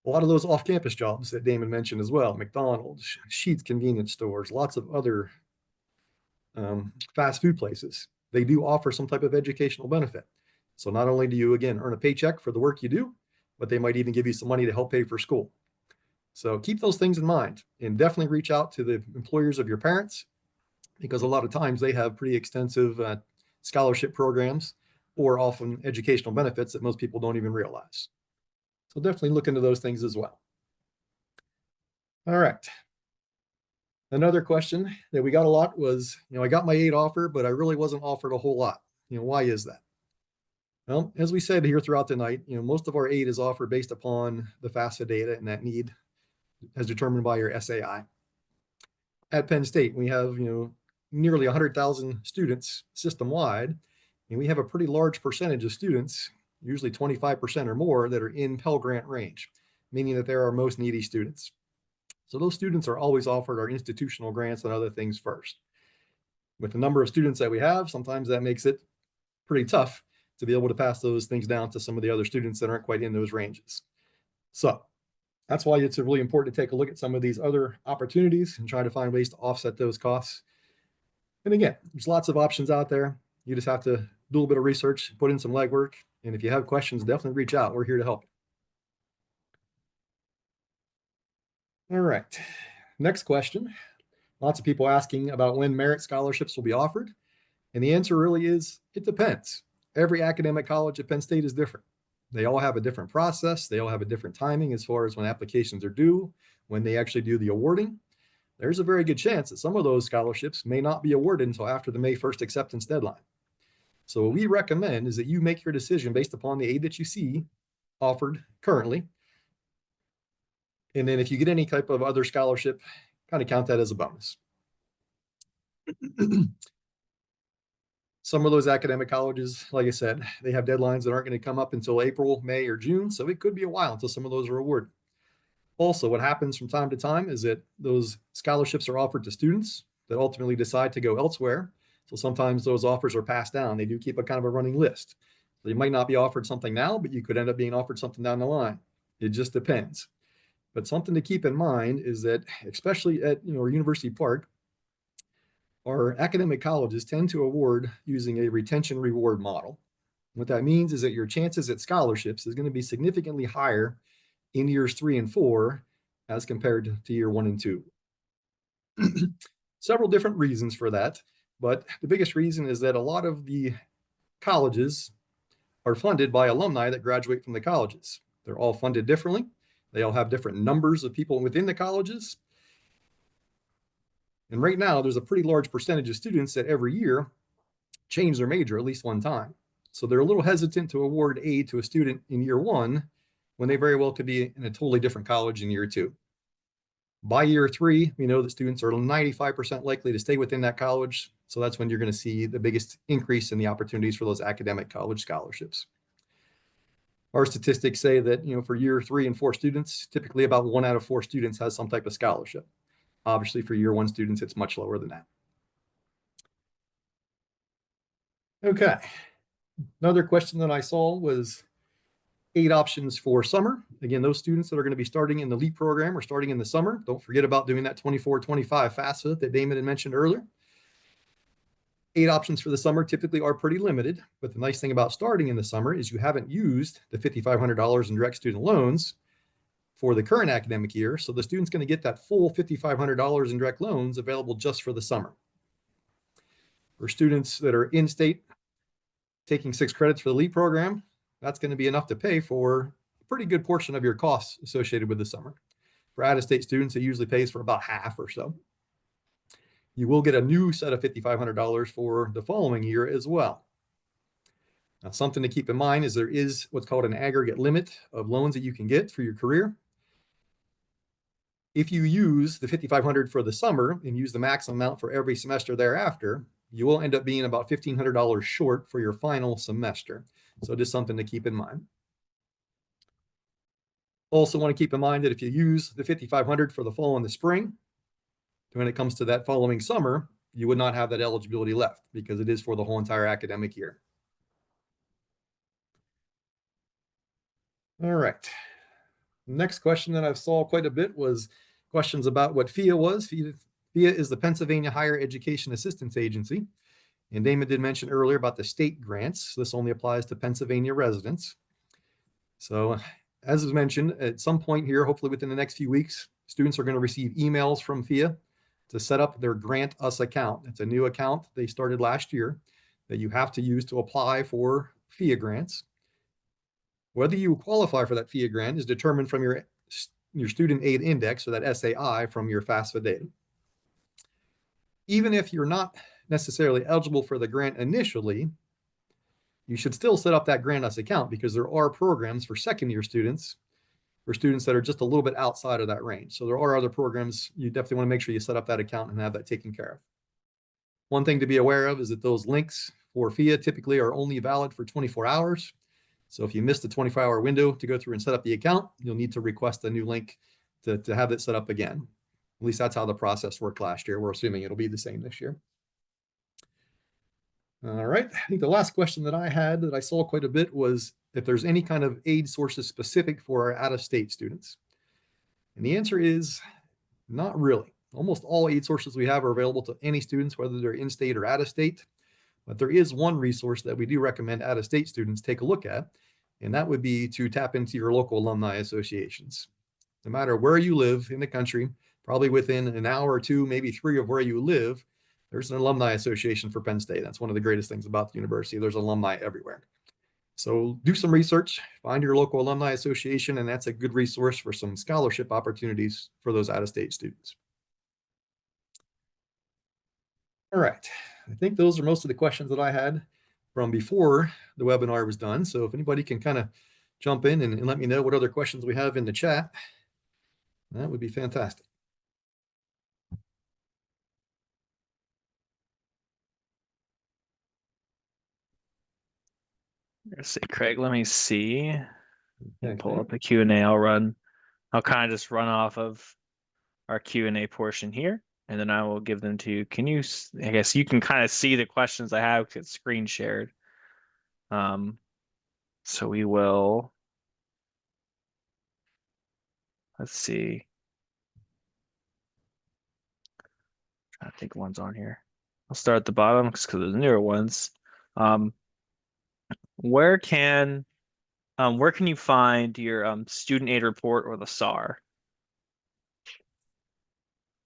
A lot of those off-campus jobs that Damon mentioned as well, McDonald's, Sheetz convenience stores, lots of other fast food places, they do offer some type of educational benefit. So not only do you, again, earn a paycheck for the work you do, but they might even give you some money to help pay for school. So keep those things in mind and definitely reach out to the employers of your parents, because a lot of times they have pretty extensive scholarship programs or often educational benefits that most people don't even realize. So definitely look into those things as well. All right. Another question that we got a lot was, I got my aid offer, but I really wasn't offered a whole lot. Why is that? Well, as we said here throughout the night, most of our aid is offered based upon the FAFSA data and that need as determined by your SAI. At Penn State, we have, nearly 100,000 students system-wide, and we have a pretty large percentage of students, usually 25% or more, that are in Pell Grant range, meaning that they're our most needy students. So those students are always offered our institutional grants and other things first. With the number of students that we have, sometimes that makes it pretty tough to be able to pass those things down to some of the other students that aren't quite in those ranges. So that's why it's really important to take a look at some of these other opportunities and try to find ways to offset those costs. And again, there's lots of options out there. You just have to do a little bit of research, put in some legwork. And if you have questions, definitely reach out. We're here to help. All right. Next question. Lots of people asking about when merit scholarships will be offered. And the answer really is, it depends. Every academic college at Penn State is different. They all have a different process. They all have a different timing as far as when applications are due, when they actually do the awarding. There's a very good chance that some of those scholarships may not be awarded until after the May 1st acceptance deadline. So what we recommend is that you make your decision based upon the aid that you see offered currently. And then if you get any type of other scholarship, kind of count that as a bonus. Some of those academic colleges, like I said, they have deadlines that aren't going to come up until April, May, or June. So it could be a while until some of those are awarded. Also, what happens from time to time is that those scholarships are offered to students that ultimately decide to go elsewhere. So sometimes those offers are passed down. They do keep a kind of a running list. So you might not be offered something now, but you could end up being offered something down the line. It just depends. But something to keep in mind is that, especially at University Park, our academic colleges tend to award using a retention reward model. What that means is that your chances at scholarships is going to be significantly higher in years 3 and 4 as compared to year 1 and 2. Several different reasons for that, but the biggest reason is that a lot of the colleges are funded by alumni that graduate from the colleges. They're all funded differently. They all have different numbers of people within the colleges. And right now, there's a pretty large percentage of students that every year change their major at least one time. So they're a little hesitant to award aid to a student in year 1 when they very well could be in a totally different college in year 2. By year 3, we know that students are 95% likely to stay within that college. So that's when you're going to see the biggest increase in the opportunities for those academic college scholarships. Our statistics say that, for year 3 and 4 students, typically about 1 out of 4 students has some type of scholarship. Obviously, for year 1 students, it's much lower than that. Okay. Another question that I saw was aid options for summer. Again, those students that are going to be starting in the LEAP program or starting in the summer, don't forget about doing that 24-25 FAFSA that Damon had mentioned earlier. Aid options for the summer typically are pretty limited, but the nice thing about starting in the summer is you haven't used the $5,500 in direct student loans for the current academic year. So the student's going to get that full $5,500 in direct loans available just for the summer. For students that are in state taking 6 credits for the LEAP program, that's going to be enough to pay for a pretty good portion of your costs associated with the summer. For out-of-state students, it usually pays for about half or so. You will get a new set of $5,500 for the following year as well. Now, something to keep in mind is there is what's called an aggregate limit of loans that you can get for your career. If you use the $5,500 for the summer and use the maximum amount for every semester thereafter, you will end up being about $1,500 short for your final semester. So just something to keep in mind. Also want to keep in mind that if you use the $5,500 for the fall and the spring, when it comes to that following summer, you would not have that eligibility left because it is for the whole entire academic year. All right. Next question that I saw quite a bit was questions about what FEA was. FEA is the Pennsylvania Higher Education Assistance Agency. And Damon did mention earlier about the state grants. This only applies to Pennsylvania residents. So as was mentioned, at some point here, hopefully within the next few weeks, students are going to receive emails from FEA to set up their Grant Us account. It's a new account they started last year that you have to use to apply for FEA grants. Whether you qualify for that FEA grant is determined from your student aid index, or that SAI, from your FAFSA data. Even if you're not necessarily eligible for the grant initially, you should still set up that Grant Us account because there are programs for second-year students, for students that are just a little bit outside of that range. So there are other programs. You definitely want to make sure you set up that account and have that taken care of. One thing to be aware of is that those links for FEA typically are only valid for 24 hours. So if you missed the 24-hour window to go through and set up the account, you'll need to request a new link to have it set up again. At least that's how the process worked last year. We're assuming it'll be the same this year. All right. I think the last question that I had that I saw quite a bit was if there's any kind of aid sources specific for our out-of-state students. And the answer is not really. Almost all aid sources we have are available to any students, whether they're in-state or out-of-state. But there is one resource that we do recommend out-of-state students take a look at, and that would be to tap into your local alumni associations. No matter where you live in the country, probably within an hour or 2, maybe 3 of where you live, there's an alumni association for Penn State. That's one of the greatest things about the university. There's alumni everywhere. So do some research, find your local alumni association, and that's a good resource for some scholarship opportunities for those out-of-state students. All right. I think those are most of the questions that I had from before the webinar was done. So if anybody can kind of jump in and let me know what other questions we have in the chat, that would be fantastic. Let's see, Craig, let me see. Okay. Pull up the Q&A. I'll kind of just run off of our Q&A portion here, and then I will give them to you. I guess you can kind of see the questions I have because it's screen shared. So we will, let's see. I think one's on here. I'll start at the bottom because they're the newer ones. Where can where can you find your student aid report or the SAR?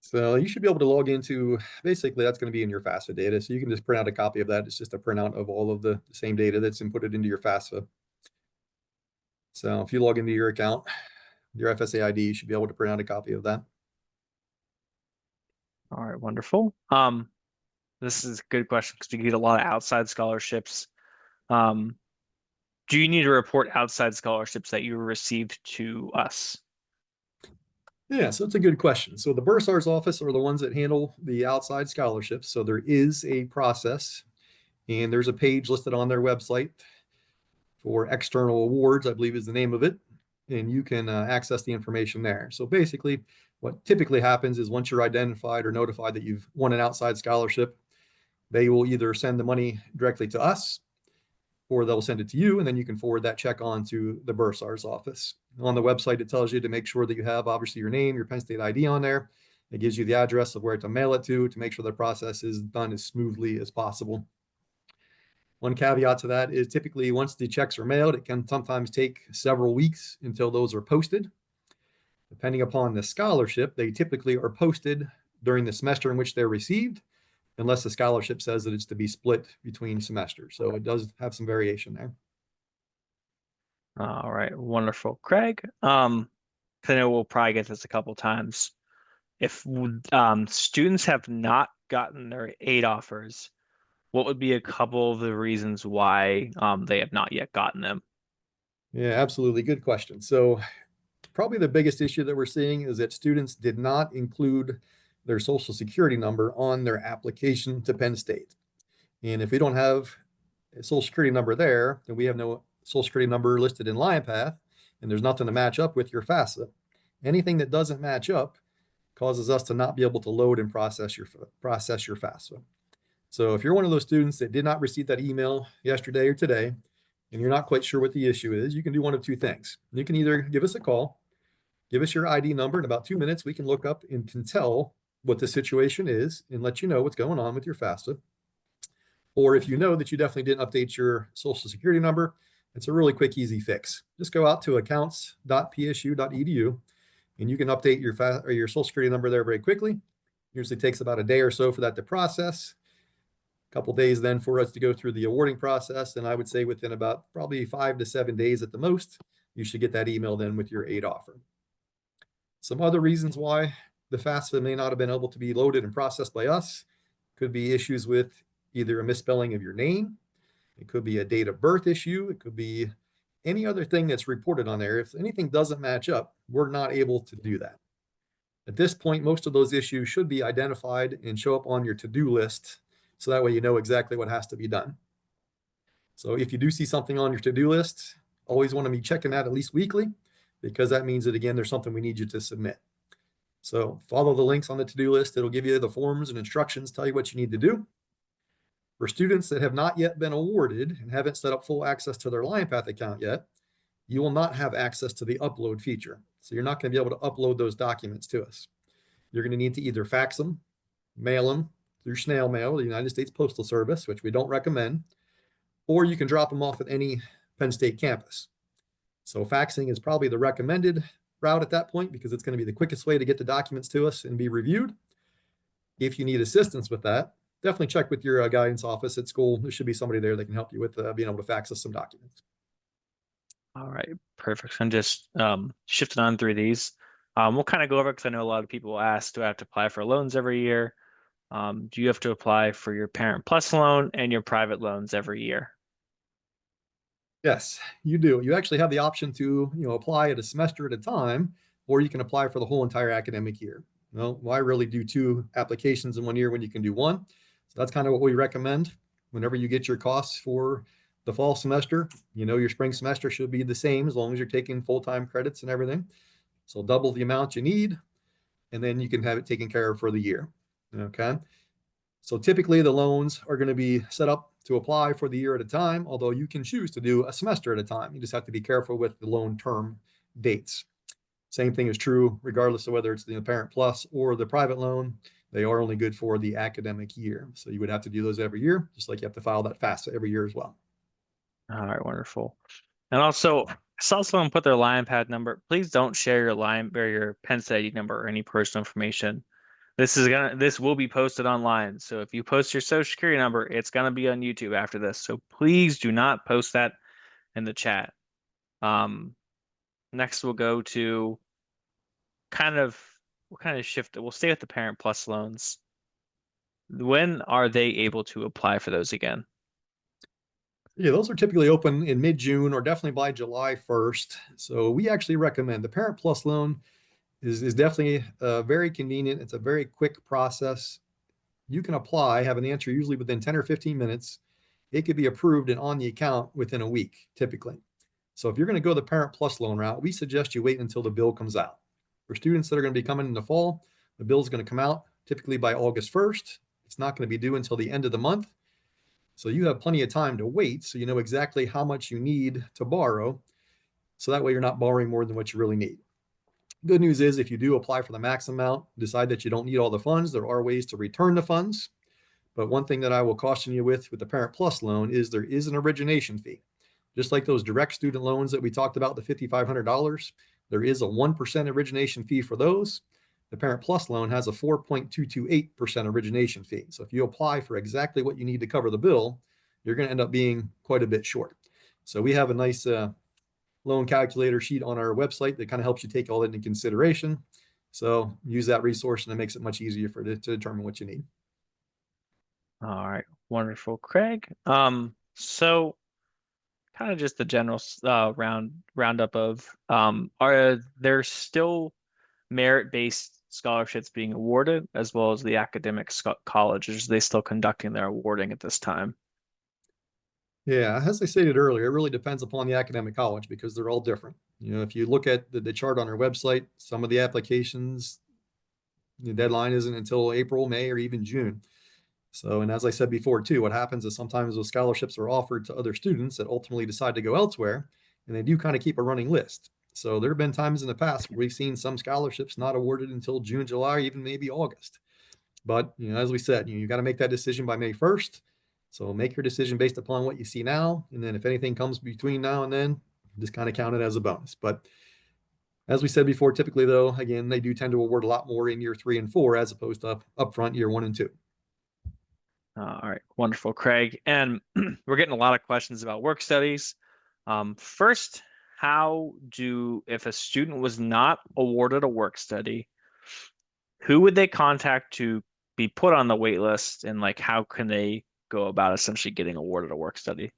So you should be able to log into, basically that's going to be in your FAFSA data. So you can just print out a copy of that. It's just a printout of all of the same data that's inputted into your FAFSA. So if you log into your account, your FSA ID, you should be able to print out a copy of that. All right, wonderful. This is a good question because we get a lot of outside scholarships. Um, do you need to report outside scholarships that you received to us? Yeah, so it's a good question. So the bursar's office are the ones that handle the outside scholarships. So there is a process, and there's a page listed on their website for external awards, I believe is the name of it. And you can access the information there. So basically, what typically happens is once you're identified or notified that you've won an outside scholarship, they will either send the money directly to us or they'll send it to you, and then you can forward that check on to the bursar's office. On the website, it tells you to make sure that you have obviously your name, your Penn State ID on there. It gives you the address of where to mail it to make sure the process is done as smoothly as possible. One caveat to that is typically once the checks are mailed, it can sometimes take several weeks until those are posted. Depending upon the scholarship, they typically are posted during the semester in which they're received, unless the scholarship says that it's to be split between semesters. So it does have some variation there. All right, wonderful. Craig, 'cause I know we'll probably get this a couple times. If students have not gotten their aid offers, what would be a couple of the reasons why they have not yet gotten them? Yeah, absolutely. Good question. So probably the biggest issue that we're seeing is that students did not include their social security number on their application to Penn State. And if we don't have a social security number there, then we have no social security number listed in LionPATH, and there's nothing to match up with your FAFSA. Anything that doesn't match up causes us to not be able to load and process your FAFSA. So if you're one of those students that did not receive that email yesterday or today, and you're not quite sure what the issue is, you can do one of two things. You can either give us a call, give us your ID number. In about 2 minutes, we can look up and can tell what the situation is and let you know what's going on with your FAFSA. Or if you know that you definitely didn't update your social security number, it's a really quick, easy fix. Just go out to accounts.psu.edu and you can update your social security number there very quickly. Usually takes about a day or so for that to process. A couple days then for us to go through the awarding process. And I would say within about probably 5 to 7 days at the most, you should get that email then with your aid offer. Some other reasons why the FAFSA may not have been able to be loaded and processed by us could be issues with either a misspelling of your name. It could be a date of birth issue. It could be any other thing that's reported on there. If anything doesn't match up, we're not able to do that. At this point, most of those issues should be identified and show up on your to-do list. So that way you know exactly what has to be done. So if you do see something on your to-do list, always want to be checking that at least weekly, because that means that, again, there's something we need you to submit. So follow the links on the to-do list. It'll give you the forms and instructions, tell you what you need to do. For students that have not yet been awarded and haven't set up full access to their LionPATH account yet, you will not have access to the upload feature. So you're not going to be able to upload those documents to us. You're going to need to either fax them, mail them through snail mail, the United States Postal Service, which we don't recommend, or you can drop them off at any Penn State campus. So faxing is probably the recommended route at that point because it's going to be the quickest way to get the documents to us and be reviewed. If you need assistance with that, definitely check with your guidance office at school. There should be somebody there that can help you with being able to fax us some documents. All right, perfect. I'm just shifting on through these. We'll kind of go over because I know a lot of people ask, do I have to apply for loans every year? Do you have to apply for your Parent Plus loan and your private loans every year? Yes, you do. You actually have the option to, apply at a semester at a time, or you can apply for the whole entire academic year. Well, why really do two applications in 1 year when you can do one? So that's kind of what we recommend. Whenever you get your costs for the fall semester, your spring semester should be the same as long as you're taking full-time credits and everything. So double the amount you need, and then you can have it taken care of for the year. Okay. So typically the loans are going to be set up to apply for the year at a time, although you can choose to do a semester at a time. You just have to be careful with the loan term dates. Same thing is true regardless of whether it's the Parent Plus or the private loan. They are only good for the academic year. So you would have to do those every year, just like you have to file that FAFSA every year as well. All right, wonderful. And also, I saw someone put their LionPATH number. Please don't share your Lion or your Penn State ID number or any personal information. This will be posted online. So if you post your social security number, it's gonna be on YouTube after this. So please do not post that in the chat. Um, Next we'll go to kind of we'll kind of shift. We'll stay with the Parent Plus loans. When are they able to apply for those again? Yeah, those are typically open in mid-June or definitely by July 1st. So we actually recommend the Parent Plus loan is definitely very convenient. It's a very quick process. You can apply, have an answer usually within 10 or 15 minutes. It could be approved and on the account within a week, typically. So if you're going to go the Parent Plus loan route, we suggest you wait until the bill comes out. For students that are going to be coming in the fall, the bill is going to come out typically by August 1st. It's not going to be due until the end of the month. So you have plenty of time to wait. So you know exactly how much you need to borrow. So that way you're not borrowing more than what you really need. Good news is if you do apply for the max amount, decide that you don't need all the funds, there are ways to return the funds. But one thing that I will caution you with the Parent Plus loan is there is an origination fee. Just like those direct student loans that we talked about, the $5,500, there is a 1% origination fee for those. The Parent Plus loan has a 4.228% origination fee. So if you apply for exactly what you need to cover the bill, you're going to end up being quite a bit short. So we have a nice loan calculator sheet on our website that kind of helps you take all that into consideration. So use that resource and it makes it much easier to determine what you need. All right, wonderful, Craig. So kind of just the general roundup of are there still merit-based scholarships being awarded as well as the academic colleges? Are they still conducting their awarding at this time? Yeah, as I stated earlier, it really depends upon the academic college because they're all different. You know, if you look at the chart on our website, some of the applications, the deadline isn't until April, May, or even June. So, and as I said before, too, what happens is sometimes those scholarships are offered to other students that ultimately decide to go elsewhere, and they do kind of keep a running list. So there have been times in the past where we've seen some scholarships not awarded until June, July, or even maybe August. But you know, as we said, you got to make that decision by May 1st. So make your decision based upon what you see now, and then if anything comes between now and then, just kind of count it as a bonus. But as we said before, typically though, again, they do tend to award a lot more in year 3 and 4 as opposed to upfront year 1 and 2. All right, wonderful, Craig. And we're getting a lot of questions about work studies. First, if a student was not awarded a work study, who would they contact to be put on the wait list, and like how can they go about essentially getting awarded a work study?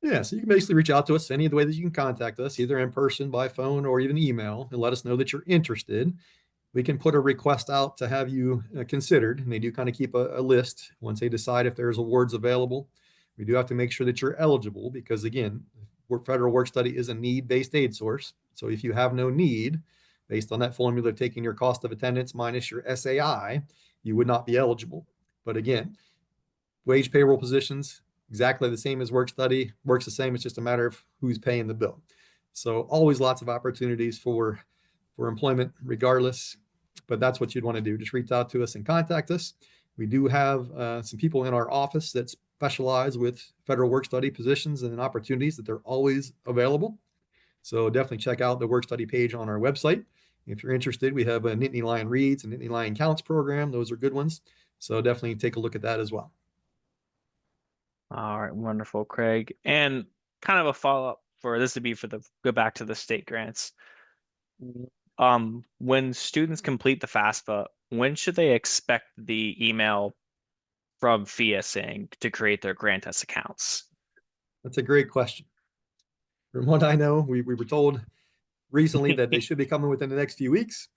Yeah, so you can basically reach out to us any of the way that you can contact us, either in person, by phone, or even email, and let us know that you're interested. We can put a request out to have you considered, and they do kind of keep a list once they decide if there's awards available. We do have to make sure that you're eligible because, again, federal work study is a need-based aid source. So if you have no need, based on that formula of taking your cost of attendance minus your SAI, you would not be eligible. But again, wage payroll positions, exactly the same as work study, works the same. It's just a matter of who's paying the bill. So always lots of opportunities for employment regardless, but that's what you'd want to do. Just reach out to us and contact us. We do have some people in our office that specialize with federal work study positions and opportunities that they're always available. So definitely check out the work study page on our website. If you're interested, we have a Nittany Lion Reads and Nittany Lion Counts program. Those are good ones. So definitely take a look at that as well. All right, wonderful, Craig. And kind of a follow-up for this to be for the go back to the state grants. When students complete the FAFSA, when should they expect the email from FIA saying to create their grant us accounts? That's a great question. From what I know, we were told recently that they should be coming within the next few weeks.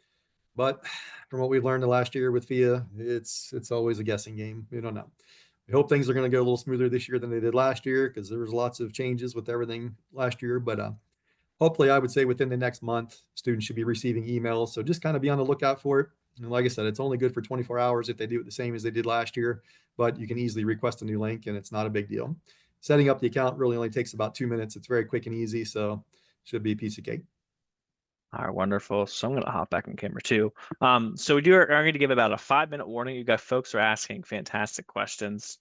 But from what we've learned the last year with FIA, it's always a guessing game. We don't know. We hope things are going to go a little smoother this year than they did last year because there was lots of changes with everything last year. But hopefully, I would say within the next month, students should be receiving emails. So just kind of be on the lookout for it. And like I said, it's only good for 24 hours if they do it the same as they did last year, but you can easily request a new link and it's not a big deal. Setting up the account really only takes about 2 minutes. It's very quick and easy. So should be a piece of cake. All right, wonderful. So I'm gonna hop back on camera too. So are going to give about a 5-minute warning. You got folks are asking fantastic questions.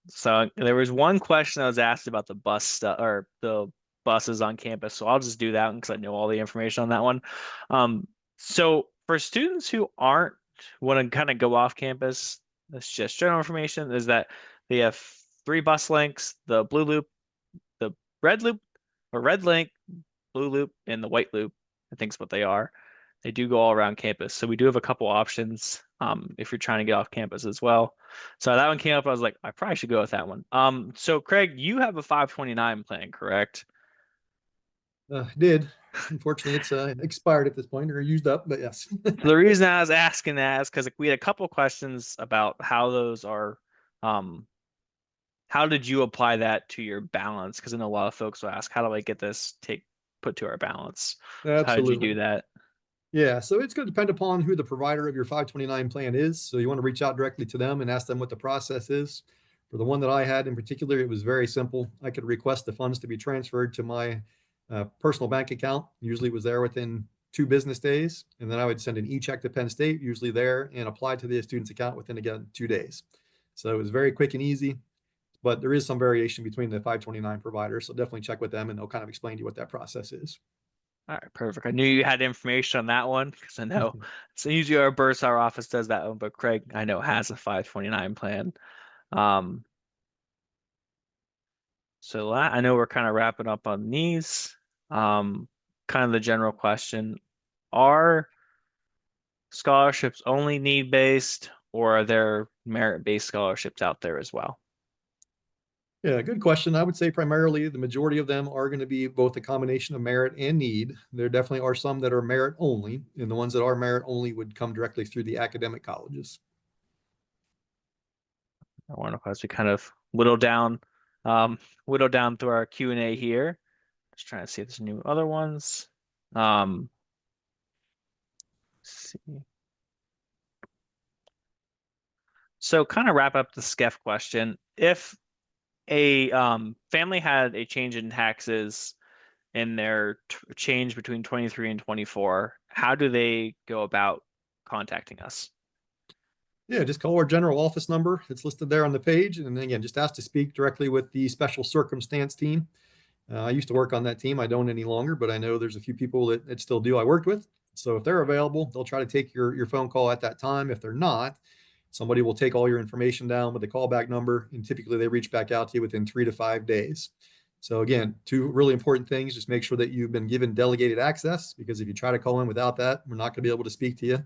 So there was one question I was asked about the bus stuff or the buses on campus. So I'll just do that one because I know all the information on that one. So for students who aren't want to kind of go off campus, that's just general information, is that they have three bus links, the blue loop, the red loop, or red link, blue loop, and the white loop. I think is what they are. They do go all around campus. So we do have a couple options if you're trying to get off campus as well. So that one came up. I was like, I probably should go with that one. So Craig, you have a 529 plan, correct? Did. Unfortunately, it's expired at this point or used up, but yes. The reason I was asking that is because we had a couple questions about how those are, um, how did you apply that to your balance? Because I know a lot of folks will ask, how do I get this put to our balance? So how did you do Absolutely. that? Yeah, so it's going to depend upon who the provider of your 529 plan is. So you want to reach out directly to them and ask them what the process is. For the one that I had in particular, it was very simple. I could request the funds to be transferred to my personal bank account. Usually it was there within 2 business days. And then I would send an e-check to Penn State, usually there, and apply to the student's account within, again, 2 days. So it was very quick and easy, but there is some variation between the 529 providers. So definitely check with them and they'll kind of explain to you what that process is. All right, perfect. I knew you had information on that one because I know so usually our Bursar office does that one, but Craig I know has a 529 plan. Um, so I know we're kind of wrapping up on these. Um, Kind of the general question: are scholarships only need-based, or are there merit-based scholarships out there as well? Yeah, good question. I would say primarily the majority of them are going to be both a combination of merit and need. There definitely are some that are merit only, and the ones that are merit only would come directly through the academic colleges. I wonder if as we kind of um, whittle down through our Q&A here. Just trying to see if there's new other ones. Um, let's see. So kind of wrap up the SCEF question. If a family had a change in taxes in their change between 23 and 24, how do they go about contacting us? Yeah, just call our general office number. It's listed there on the page. And then again, just ask to speak directly with the special circumstance team. I used to work on that team. I don't any longer, but I know there's a few people that still do I worked with. So if they're available, they'll try to take your phone call at that time. If they're not, somebody will take all your information down with a callback number, and typically they reach back out to you within 3 to 5 days. So again, two really important things. Just make sure that you've been given delegated access, because if you try to call in without that, we're not going to be able to speak to you.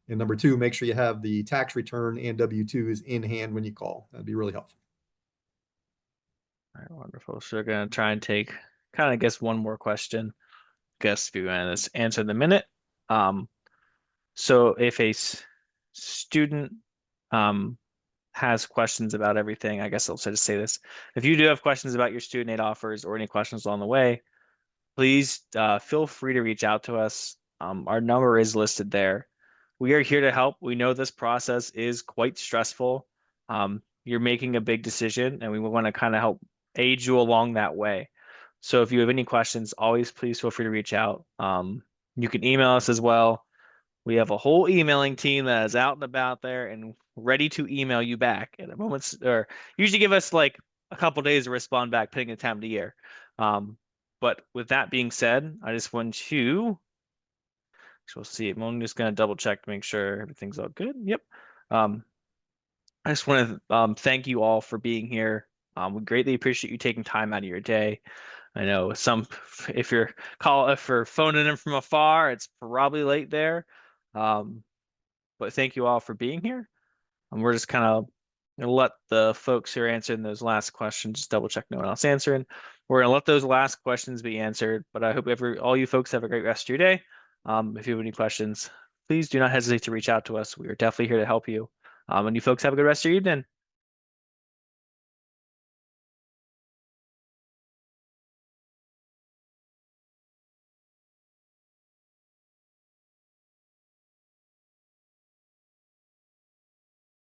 And number two, make sure you have the tax return and W-2s in hand when you call. That'd be really helpful. All right, wonderful. So we're gonna try and take kind of guess one more question. Guess if you want to answer in the minute. Um, so if a student um, has questions about everything, I guess I'll just say this. If you do have questions about your student aid offers or any questions along the way, please feel free to reach out to us. Our number is listed there. We are here to help. We know this process is quite stressful. You're making a big decision, and we want to kind of help aid you along that way. So if you have any questions, always please feel free to reach out. You can email us as well. We have a whole emailing team that is out and about there and ready to email you back at a moment's or usually give us like a couple days to respond back, putting the time of the year. But with that being said, I just want to, so we'll see. I'm just going to double check to make sure everything's all good. Yep. Um, I just want to thank you all for being here. We greatly appreciate you taking time out of your day. I know if you're phoning in from afar, it's probably late there. Um, but thank you all for being here. And we're just kind of gonna let the folks who are answering those last questions just double check no one else answering. We're gonna let those last questions be answered. But I hope all you folks have a great rest of your day. If you have any questions, please do not hesitate to reach out to us. We are definitely here to help you. And you folks have a good rest of your evening.